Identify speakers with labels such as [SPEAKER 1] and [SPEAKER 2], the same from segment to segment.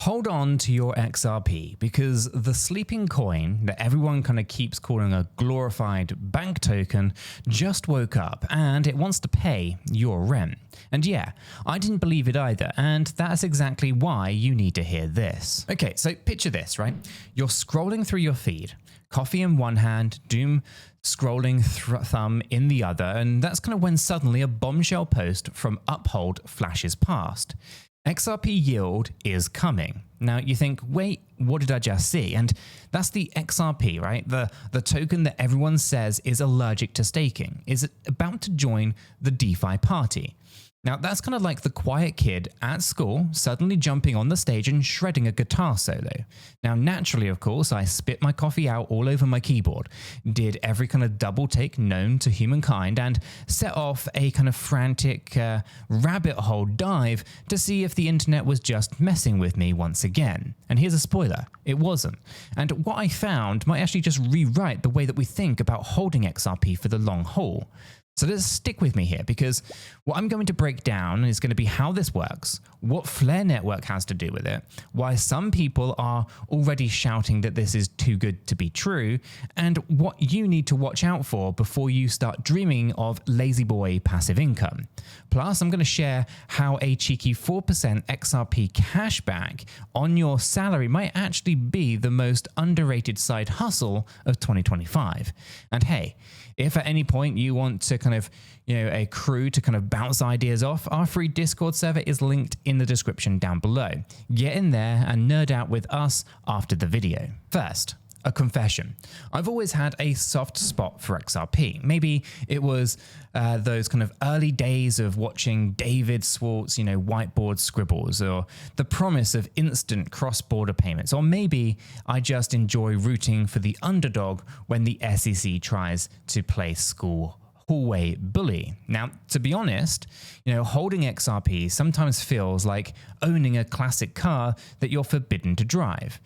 [SPEAKER 1] Hold on to your XRP because the sleeping coin that everyone kind of keeps calling a glorified bank token just woke up and it wants to pay your rent. And yeah, I didn't believe it either, and that's exactly why you need to hear this. Okay, so picture this, right? You're scrolling through your feed, coffee in one hand, doom scrolling thumb in the other, and that's kind of when suddenly a bombshell post from Uphold flashes past. XRP yield is coming. Now you think, wait, what did I just see? And that's the XRP, right? The token that everyone says is allergic to staking, is about to join the DeFi party. Now that's kind of like the quiet kid at school suddenly jumping on the stage and shredding a guitar solo. Now naturally, of course, I spit my coffee out all over my keyboard, did every kind of double take known to humankind, and set off a kind of frantic rabbit hole dive to see if the internet was just messing with me once again. And here's a spoiler, it wasn't. And what I found might actually just rewrite the way that we think about holding XRP for the long haul. So let's stick with me here, because what I'm going to break down is going to be how this works, what Flare Network has to do with it, why some people are already shouting that this is too good to be true, and what you need to watch out for before you start dreaming of lazy boy passive income. Plus, I'm going to share how a cheeky 4% XRP cashback on your salary might actually be the most underrated side hustle of 2025. And hey, if at any point you want to kind of, a crew to kind of bounce ideas off, our free Discord server is linked in the description down below. Get in there and nerd out with us after the video. First, a confession. I've always had a soft spot for XRP. Maybe it was those kind of early days of watching David Swartz, whiteboard scribbles, or the promise of instant cross-border payments. Or maybe I just enjoy rooting for the underdog when the SEC tries to play school hallway bully. Now, to be honest, holding XRP sometimes feels like owning a classic car that you're forbidden to drive.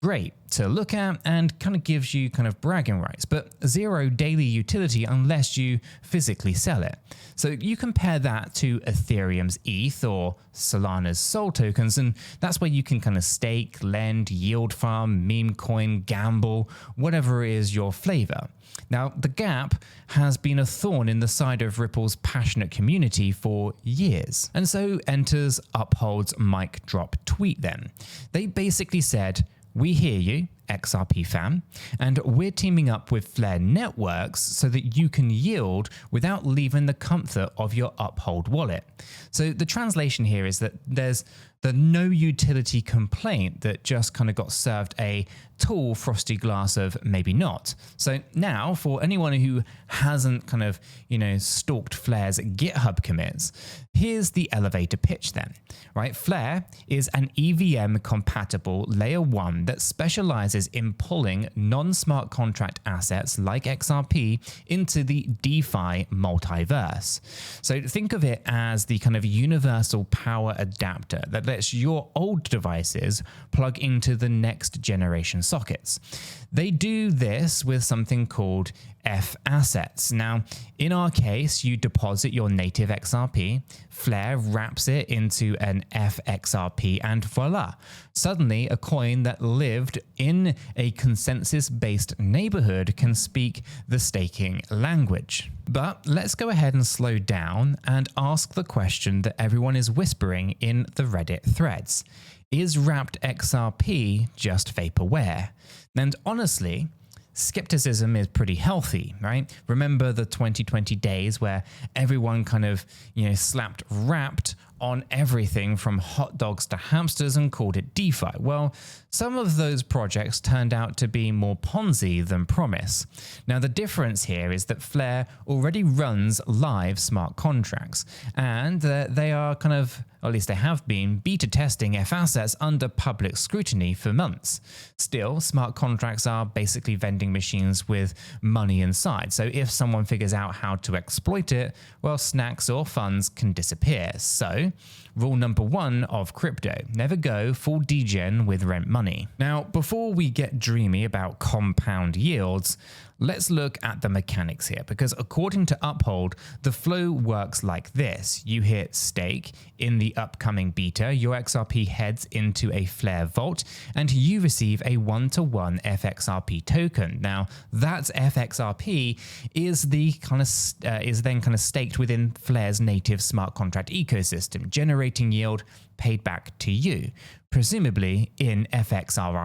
[SPEAKER 1] Great to look at and kind of gives you kind of bragging rights, but zero daily utility unless you physically sell it. So you compare that to Ethereum's ETH or Solana's Sol tokens, and that's where you can kind of stake, lend, yield farm, meme coin, gamble, whatever is your flavor. Now, the gap has been a thorn in the side of Ripple's passionate community for years. And so enters Uphold's mic drop tweet then. They basically said, "We hear you, XRP fam, and we're teaming up with Flare Networks so that you can yield without leaving the comfort of your Uphold wallet." So the translation here is that there's the no utility complaint that just kind of got served a tall frosty glass of maybe not. So now for anyone who hasn't kind of, stalked Flare's GitHub commits, here's the elevator pitch then, right? Flare is an EVM-compatible layer 1 that specializes in pulling non-smart contract assets like XRP into the DeFi multiverse. So think of it as the kind of universal power adapter that lets your old devices plug into the next generation sockets. They do this with something called F assets. Now, in our case, you deposit your native XRP, Flare wraps it into an FXRP, and voila, suddenly a coin that lived in a consensus-based neighborhood can speak the staking language. But let's go ahead and slow down and ask the question that everyone is whispering in the Reddit threads. Is wrapped XRP just vaporware? And honestly, skepticism is pretty healthy, right? Remember the 2020 days where everyone kind of, slapped wrapped on everything from hot dogs to hamsters and called it DeFi. Well, some of those projects turned out to be more Ponzi than promise. Now, the difference here is that Flare already runs live smart contracts, and they are kind of, or at least they have been, beta testing F assets under public scrutiny for months. Still, smart contracts are basically vending machines with money inside. So if someone figures out how to exploit it, well, snacks or funds can disappear. So rule number 1 of crypto, never go full degen with rent money. Now, before we get dreamy about compound yields, let's look at the mechanics here, because according to Uphold, the flow works like this. You hit stake in the the upcoming beta, your XRP heads into a Flare vault and you receive a 1-to-1 FXRP token. Now, that FXRP is then kind of staked within Flare's native smart contract ecosystem, generating yield paid back to you, presumably in FXRP.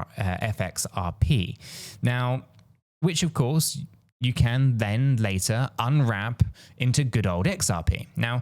[SPEAKER 1] Now, which of course you can then later unwrap into good old XRP. Now,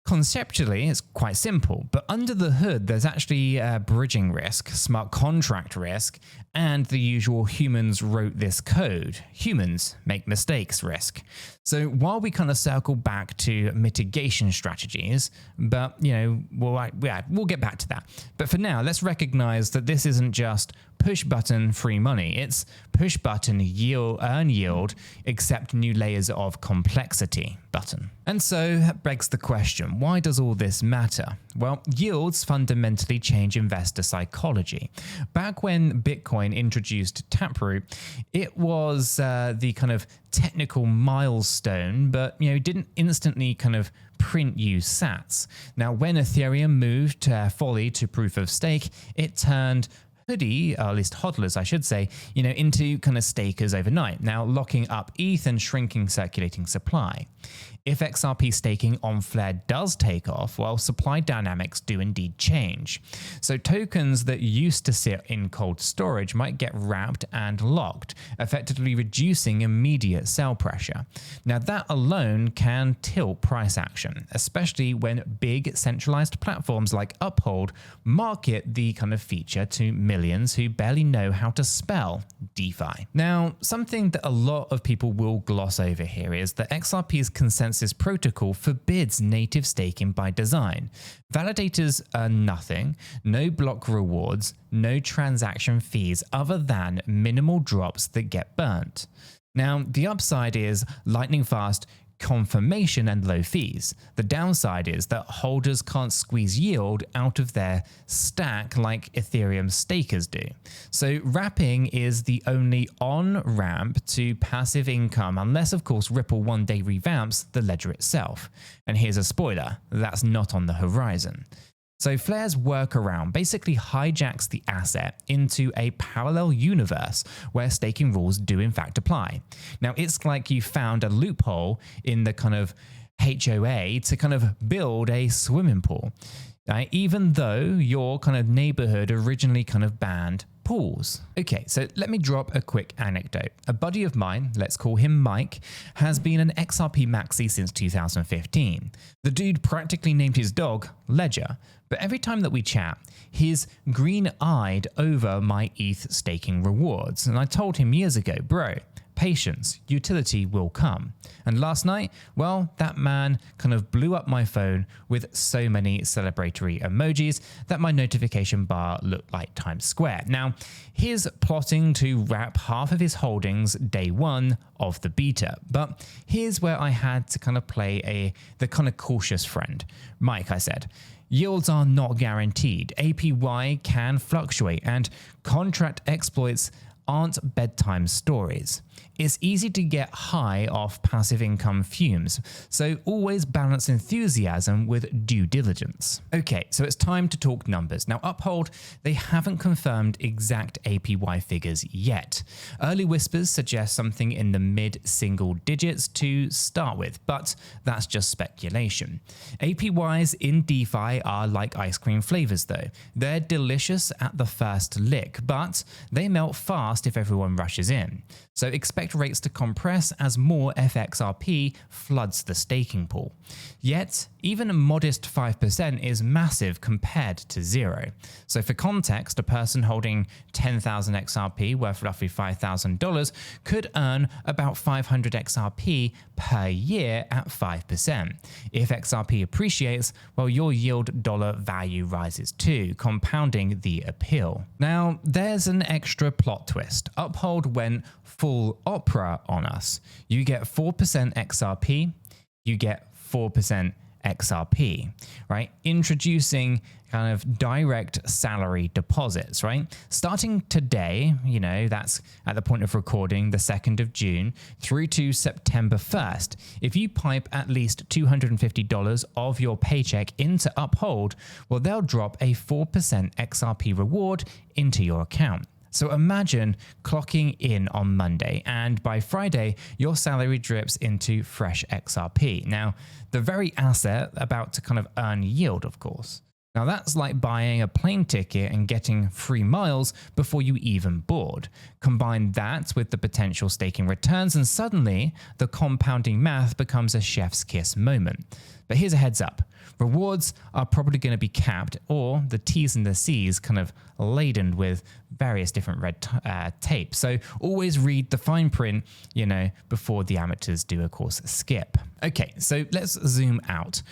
[SPEAKER 1] conceptually, it's quite simple, but under the hood, there's actually bridging risk, smart contract risk, and the usual humans wrote this code, humans make mistakes risk. So while we kind of circle back to mitigation strategies, but we'll get back to that. But for now, let's recognize that this isn't just push button free money. It's push button earn yield, accept new layers of complexity button. And so that begs the question, why does all this matter? Well, yields fundamentally change investor psychology. Back when Bitcoin introduced Taproot, it was the kind of technical milestone, but didn't instantly kind of print you sats. Now, when Ethereum moved fully to proof of stake, it turned hoodie, or at least hodlers, I should say, into kind of stakers overnight, now locking up ETH and shrinking circulating supply. If XRP staking on Flare does take off, well, supply dynamics do indeed change. So tokens that used to sit in cold storage might get wrapped and locked, effectively reducing immediate sell pressure. Now, that alone can tilt price action, especially when big centralized platforms like Uphold market the kind of feature to millions who barely know how to spell DeFi. Now, something that a lot of people will gloss over here is that XRP's consensus protocol forbids native staking by design. Validators earn nothing, no block rewards, no transaction fees other than minimal drops that get burnt. Now, the upside is lightning fast confirmation and low fees. The downside is that holders can't squeeze yield out of their stack like Ethereum stakers do. So wrapping is the only on-ramp to passive income, unless of course Ripple one day revamps the ledger itself. And here's a spoiler, that's not on the horizon. So Flare's workaround basically hijacks the asset into a parallel universe where staking rules do in fact apply. Now, it's like you found a loophole in the kind of HOA to kind of build a swimming pool, even though your kind of neighborhood originally kind of banned pools. Okay, so let me drop a quick anecdote. A buddy of mine, let's call him Mike, has been an XRP maxi since 2015. The dude practically named his dog Ledger, but every time that we chat, he's green-eyed over my ETH staking rewards. And I told him years ago, bro, patience, utility will come. And last night, well, that man kind of blew up my phone with so many celebratory emojis that my notification bar looked like Times Square. Now, he's plotting to wrap half of his holdings day one of the beta. But here's where I had to kind of play the kind of cautious friend. Mike, I said, yields are not guaranteed. APY can fluctuate and contract exploits aren't bedtime stories. It's easy to get high off passive income fumes, so always balance enthusiasm with due diligence. Okay, so it's time to talk numbers. Now, Uphold, they haven't confirmed exact APY figures yet. Early whispers suggest something in the mid-single digits to start with, but that's just speculation. APYs in DeFi are like ice cream flavors though. They're delicious at the first lick, but they melt fast if everyone rushes in. So expect rates to compress as more FXRP floods the staking pool. Yet, even a modest 5% is massive compared to zero. So for context, a person holding 10,000 XRP worth roughly $5,000 could earn about 500 XRP per year at 5%. If XRP appreciates, well, your yield dollar value rises too, compounding the appeal. Now, there's an extra plot twist. Uphold went full opera on us. You get 4% XRP, you get 4% XRP, right? Introducing kind of direct salary deposits, right? Starting today, that's at the point of recording, the 2nd of June, through to September 1st. If you pipe at least $250 of your paycheck into Uphold, well, they'll drop a 4% XRP reward into your account. So imagine clocking in on Monday, and by Friday, your salary drips into fresh XRP. Now, the very asset about to kind of earn yield, of course. Now, that's like buying a plane ticket and getting free miles before you even board. Combine that with the potential staking returns, and suddenly the compounding math becomes a chef's kiss moment. But here's a heads up. Rewards are probably going to be capped, or the T's and the C's kind of laden with various different red tape. So always read the fine print, before the amateurs do, of course, skip. Okay, so let's zoom out.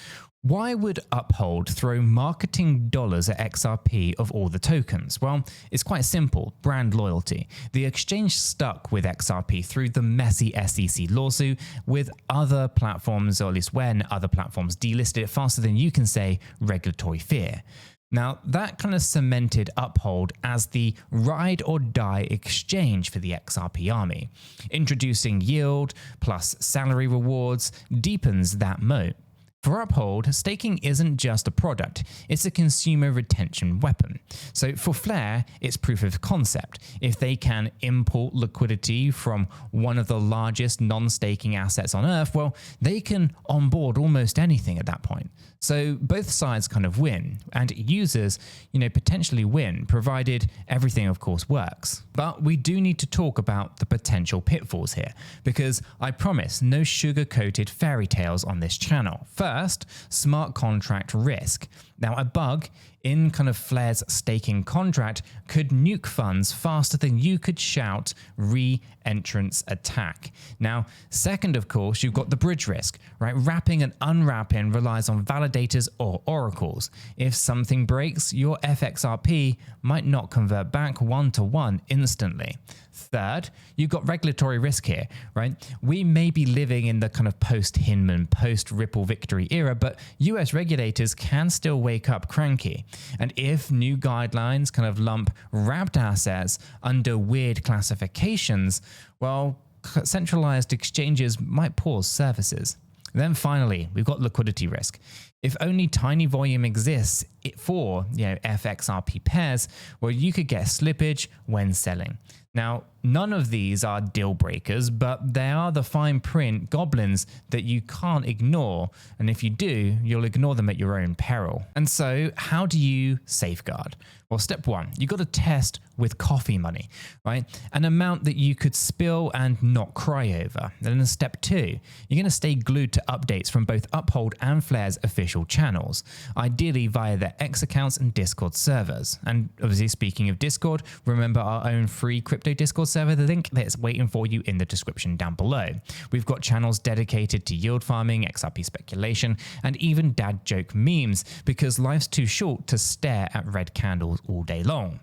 [SPEAKER 1] Why would Uphold throw marketing dollars at XRP of all the tokens? Well, it's quite simple, brand loyalty. The exchange stuck with XRP through the messy SEC lawsuit with other platforms, or at least when other platforms delisted it faster than you can say regulatory fear. Now, that kind of cemented Uphold as the ride or die exchange for the XRP army. Introducing yield plus salary rewards deepens that moat. For Uphold, staking isn't just a product, it's a consumer retention weapon. So for Flare, it's proof of concept. If they can import liquidity from one of the largest non-staking assets on Earth, well, they can onboard almost anything at that point. So both sides kind of win, and users, potentially win, provided everything, of course, works. But we do need to talk about the potential pitfalls here, because I promise no sugar-coated fairy tales on this channel. First, smart contract risk. Now, a bug in kind of Flare's staking contract could nuke funds faster than you could shout re-entrance attack. Now, second, of course, you've got the bridge risk, right? Wrapping and unwrapping relies on validators or oracles. If something breaks, your FXRP might not convert back one-to-one instantly. Third, you've got regulatory risk here, right? We may be living in the kind of post-Hinman, post-Ripple victory era, but US regulators can still wake up cranky. And if new guidelines kind of lump wrapped assets under weird classifications, well, centralized exchanges might pause services. Then finally, we've got liquidity risk. If only tiny volume exists for FXRP pairs, well, you could get slippage when selling. Now, none of these are deal breakers, but they are the fine print goblins that you can't ignore. And if you do, you'll ignore them at your own peril. And so how do you safeguard? Well, step one, you got to test with coffee money, right? An amount that you could spill and not cry over. And then step two, you're going to stay glued to updates from both Uphold and Flare's official channels, ideally via their X accounts and Discord servers. And obviously, speaking of Discord, remember our own free crypto Discord server, the link that's waiting for you in the description down below. We've got channels dedicated to yield farming, XRP speculation, and even dad joke memes, because life's too short to stare at red candles all day long.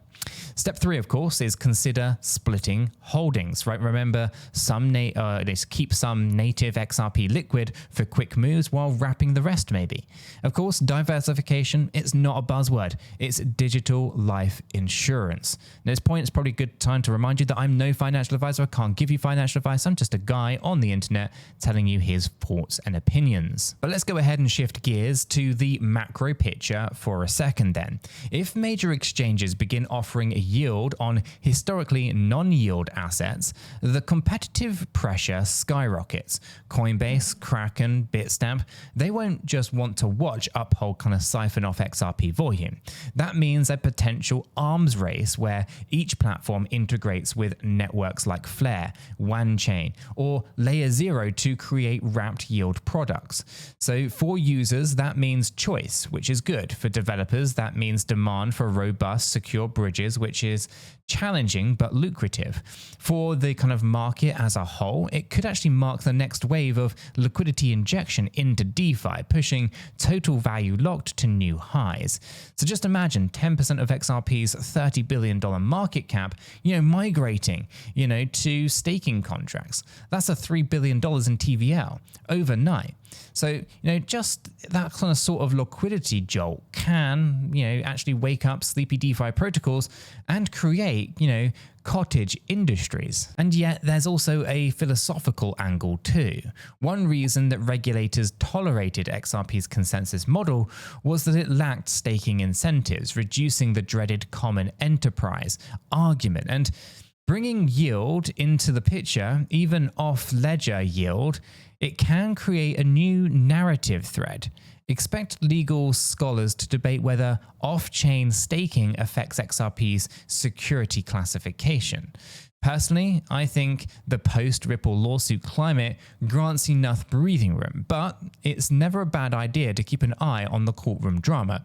[SPEAKER 1] Step three, of course, is consider splitting holdings, right? Remember, keep some native XRP liquid for quick moves while wrapping the rest, maybe. Of course, diversification, it's not a buzzword. It's digital life insurance. At this point, it's probably a good time to remind you that I'm no financial advisor. I can't give you financial advice. I'm just a guy on the internet telling you his thoughts and opinions. But let's go ahead and shift gears to the macro picture for a second then. If major exchanges begin offering a yield on historically non-yield assets, the competitive pressure skyrockets. Coinbase, Kraken, Bitstamp, they won't just want to watch Uphold kind of siphon off XRP volume. That means a potential arms race where each platform integrates with networks like Flare, WanChain, or Layer 0 to create wrapped yield products. So for users, that means choice, which is good. For developers, that means demand for robust, secure bridges, which is challenging but lucrative. For the kind of market as a whole, it could actually mark the next wave of liquidity injection into DeFi, pushing total value locked to new highs. So just imagine 10% of XRP's $30 billion market cap, migrating, to staking contracts. That's a $3 billion in TVL overnight. So, just that kind of sort of liquidity jolt can, actually wake up sleepy DeFi protocols and create, cottage industries. And yet there's also a philosophical angle too. One reason that regulators tolerated XRP's consensus model was that it lacked staking incentives, reducing the dreaded common enterprise argument. And bringing yield into the picture, even off-ledger yield, it can create a new narrative thread. Expect legal scholars to debate whether off-chain staking affects XRP's security classification. Personally, I think the post-Ripple lawsuit climate grants enough breathing room, but it's never a bad idea to keep an eye on the courtroom drama.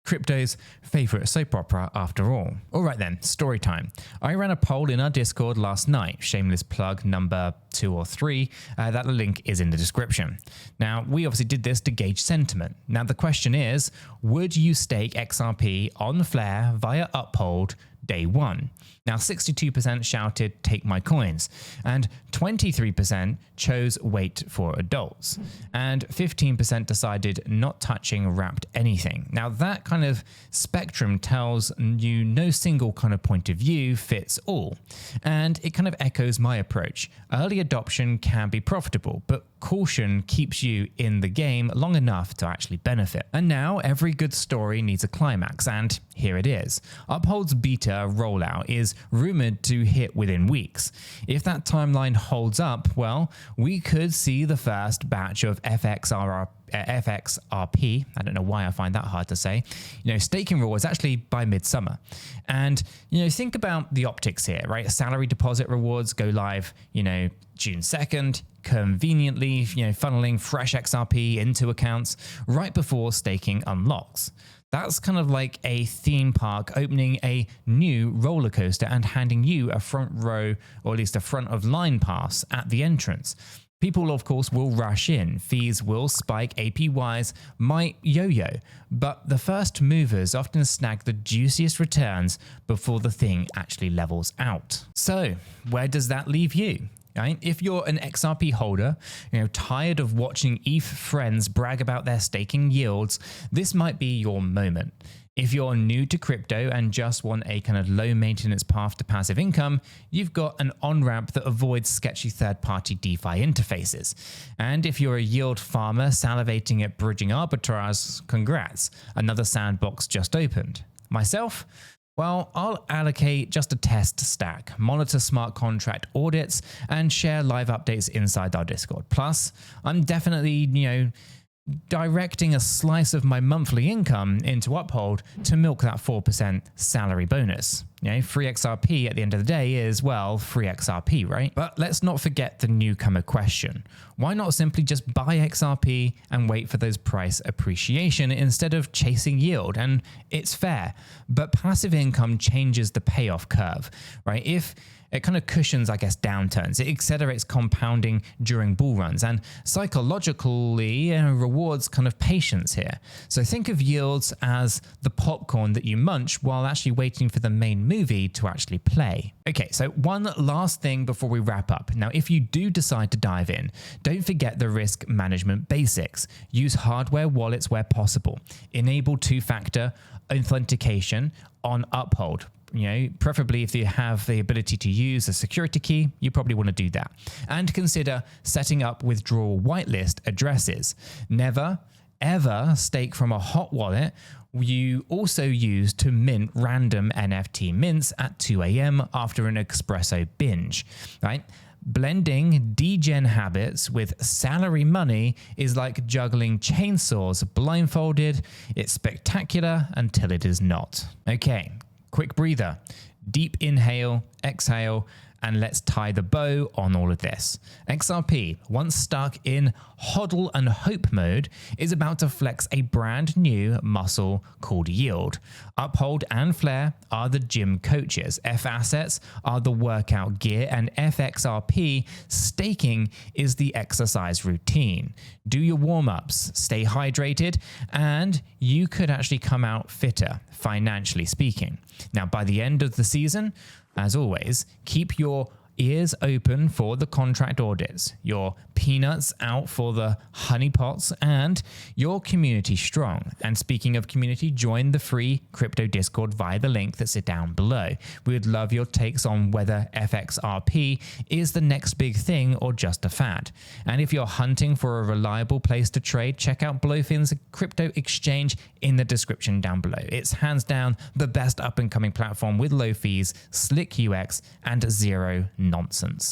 [SPEAKER 1] Crypto's favorite soap opera after all. Alright then, story time. I ran a poll in our Discord last night, shameless plug number 2 or 3, that link is in the description. Now, we obviously did this to gauge sentiment. Now the question is, would you stake XRP on Flare via Uphold day one? Now 62% shouted take my coins, and 23% chose wait for adults, and 15% decided not touching wrapped anything. Now that kind of spectrum tells you no single kind of point of view fits all, and it kind of echoes my approach. Early adoption can be profitable, but caution keeps you in the game long enough to actually benefit. And now every good story needs a climax, and here it is. Uphold's beta rollout is rumored to hit within weeks. If that timeline holds up, well, we could see the first batch of FXRP, I don't know why I find that hard to say, staking rewards actually by midsummer. And, think about the optics here, right? Salary deposit rewards go live, June 2nd, conveniently, funneling fresh XRP into accounts right before staking unlocks. That's kind of like a theme park opening a new roller coaster and handing you a front row, or at least a front of line pass at the entrance. People, of course, will rush in, fees will spike, APYs might yo-yo, but the first movers often snag the juiciest returns before the thing actually levels out. So, where does that leave you? Right? If you're an XRP holder, tired of watching ETH friends brag about their staking yields, this might be your moment. If you're new to crypto and just want a kind of low maintenance path to passive income, you've got an on-ramp that avoids sketchy third-party DeFi interfaces. And if you're a yield farmer salivating at bridging arbitrage, congrats, another sandbox just opened. Myself? Well, I'll allocate just a test stack, monitor smart contract audits, and share live updates inside our Discord. Plus, I'm definitely, directing a slice of my monthly income into Uphold to milk that 4% salary bonus. Free XRP at the end of the day is, well, free XRP, right? But let's not forget the newcomer question. Why not simply just buy XRP and wait for those price appreciation instead of chasing yield? And it's fair, but passive income changes the payoff curve, right? If it kind of cushions, downturns. It accelerates compounding during bull runs and psychologically rewards kind of patience here. So think of yields as the popcorn that you munch while actually waiting for the main movie to actually play. Okay, so one last thing before we wrap up. Now, if you do decide to dive in, don't forget the risk management basics. Use hardware wallets where possible. Enable two-factor authentication on Uphold. Preferably if you have the ability to use a security key, you probably want to do that. And consider setting up withdrawal whitelist addresses. Never, ever stake from a hot wallet you also use to mint random NFT mints at 2 a.m. after an espresso binge, right? Blending degen habits with salary money is like juggling chainsaws blindfolded. It's spectacular until it is not. Okay. Quick breather, deep inhale, exhale, and let's tie the bow on all of this. XRP, once stuck in hodl and hope mode, is about to flex a brand new muscle called yield. Uphold and Flare are the gym coaches, F assets are the workout gear, and FXRP staking is the exercise routine. Do your warm-ups, stay hydrated, and you could actually come out fitter, financially speaking. Now, by the end of the season, as always, keep your ears open for the contract audits, your peanuts out for the honeypots, and your community strong. And speaking of community, join the free crypto Discord via the link that's down below. We would love your takes on whether FXRP is the next big thing or just a fad. And if you're hunting for a reliable place to trade, check out Blowfin's crypto exchange in the description down below. It's hands down the best up and coming platform with low fees, slick UX, and zero nonsense.